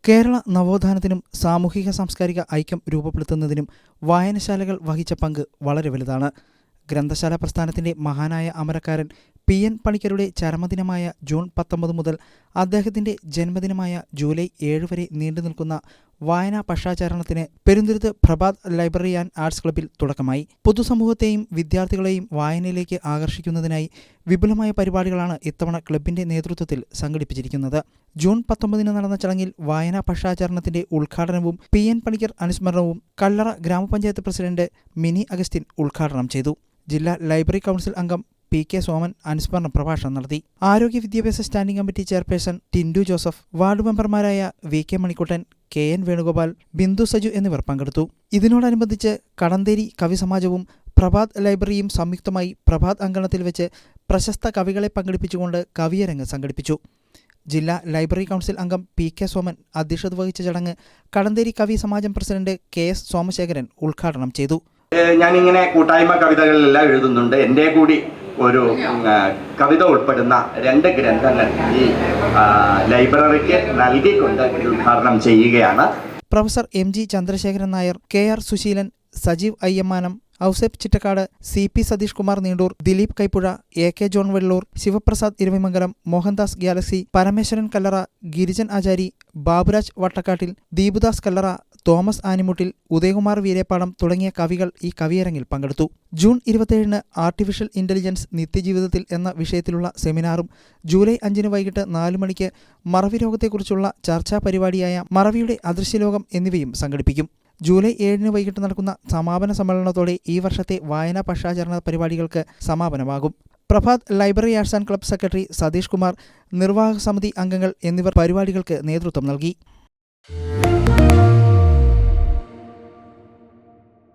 കേരള നവോത്ഥാനത്തിനും സാമൂഹിക സാംസ്കാരിക ഐക്യം രൂപപ്പെടുത്തുന്നതിനും വായനശാലകൾ വഹിച്ച പങ്ക് വളരെ വലുതാണ്. ഗ്രന്ഥശാല പ്രസ്ഥാനത്തിന്റെ മഹാനായ അമരക്കാരൻ പി.എൻ. പണിക്കരുടെ ചരമദിനമായ ജൂൺ 19 മുതൽ അദ്ദേഹത്തിന്റെ ജന്മദിനമായ ജൂലൈ 7 വരെ നീണ്ടുനിൽക്കുന്ന വായനാ പക്ഷാചരണത്തിന് Perumthuruthu Prabhat library and arts ക്ലബ്ബിൽ തുടക്കമായി. പൊതുസമൂഹത്തെയും വിദ്യാർത്ഥികളെയും വായനയിലേക്ക് ആകർഷിക്കുന്നതിനായി വിപുലമായ പരിപാടികളാണ് ഇത്തവണ ക്ലബ്ബിന്റെ നേതൃത്വത്തിൽ സംഘടിപ്പിച്ചിരിക്കുന്നത്. ജൂൺ 19 നടന്ന ചടങ്ങിൽ വായനാ പക്ഷാചരണത്തിന്റെ ഉദ്ഘാടനവും പി.എൻ. പണിക്കർ അനുസ്മരണവും കല്ലറ ഗ്രാമപഞ്ചായത്ത് പ്രസിഡന്റ് മിനി അഗസ്റ്റിൻ ഉദ്ഘാടനം ചെയ്തു. ജില്ലാ ലൈബ്രറി കൗൺസിൽ അംഗം പി.കെ. സോമൻ അനുസ്മരണ പ്രഭാഷണം നടത്തി. ആരോഗ്യ വിദ്യാഭ്യാസ standing committee chairperson Tindu Joseph, ward മെമ്പർമാരായ വി.കെ. മണിക്കുട്ടൻ, കെ.എൻ. വേണുഗോപാൽ, ബിന്ദു സജു എന്നിവർ പങ്കെടുത്തു. ഇതിനോടനുബന്ധിച്ച് കടന്തേരി കവിസമാജവും പ്രഭാത് ലൈബ്രറിയും സംയുക്തമായി പ്രഭാത് അങ്കണത്തിൽ വെച്ച് പ്രശസ്ത കവികളെ പങ്കെടുപ്പിച്ചുകൊണ്ട് കവിയരങ്ങ് സംഘടിപ്പിച്ചു. ജില്ലാ ലൈബ്രറി കൗൺസിൽ അംഗം പി.കെ. സോമൻ അധ്യക്ഷത വഹിച്ച ചടങ്ങ് കടന്തേരി കവി സമാജം പ്രസിഡന്റ് കെ.എസ്. സോമശേഖരൻ ഉദ്ഘാടനം ചെയ്തു. ഞാനിങ്ങനെ കൂട്ടായ്മ കവിതകളെല്ലാം എഴുതുന്നുണ്ട്. എൻ്റെ കൂടി ഒരു കവിത ഉൾപ്പെടുന്ന 2 ഗ്രന്ഥങ്ങൾ ഈ ലൈബ്രറിക്ക് നൽകിക്കൊണ്ട് ഉദ്ഘാടനം ചെയ്യുകയാണ്. പ്രൊഫസർ എം.ജി. ചന്ദ്രശേഖരൻ നായർ, കെ.ആർ. സുശീലൻ, സജീവ് അയ്യമ്മാനം, ഔസേപ്പ് ചിറ്റക്കാട്, സി.പി. സതീഷ് കുമാർ നീണ്ടൂർ, ദിലീപ് കൈപ്പുഴ, എ.കെ. ജോൺ വെള്ളൂർ, ശിവപ്രസാദ് ഇരവിമംഗലം, മോഹൻദാസ് ഗ്യാലക്സി, പരമേശ്വരൻ കല്ലറ, ഗിരിജൻ ആചാരി, ബാബുരാജ് വട്ടക്കാട്ടിൽ, ദീപുദാസ് കല്ലറ, തോമസ് ആനിമുട്ടിൽ, ഉദയകുമാർ വീരേപ്പാടം തുടങ്ങിയ കവികൾ ഈ കവിയരങ്ങിൽ പങ്കെടുത്തു. ജൂൺ 27 ആർട്ടിഫിഷ്യൽ ഇന്റലിജൻസ് നിത്യജീവിതത്തിൽ എന്ന വിഷയത്തിലുള്ള സെമിനാറും ജൂലൈ 5 വൈകിട്ട് 4 മണിക്ക് മറവി രോഗത്തെക്കുറിച്ചുള്ള ചർച്ചാ പരിപാടിയായ മറവിയുടെ അദൃശ്യലോകം എന്നിവയും സംഘടിപ്പിക്കും. ജൂലൈ 7 വൈകിട്ട് നടക്കുന്ന സമാപന സമ്മേളനത്തോടെ ഈ വർഷത്തെ വായനാ പക്ഷാചരണ പരിപാടികൾക്ക് സമാപനമാകും. Prabhat library arts and club secretary Satheesh Kumar, നിർവാഹക സമിതി അംഗങ്ങൾ എന്നിവർ പരിപാടികൾക്ക് നേതൃത്വം നൽകി.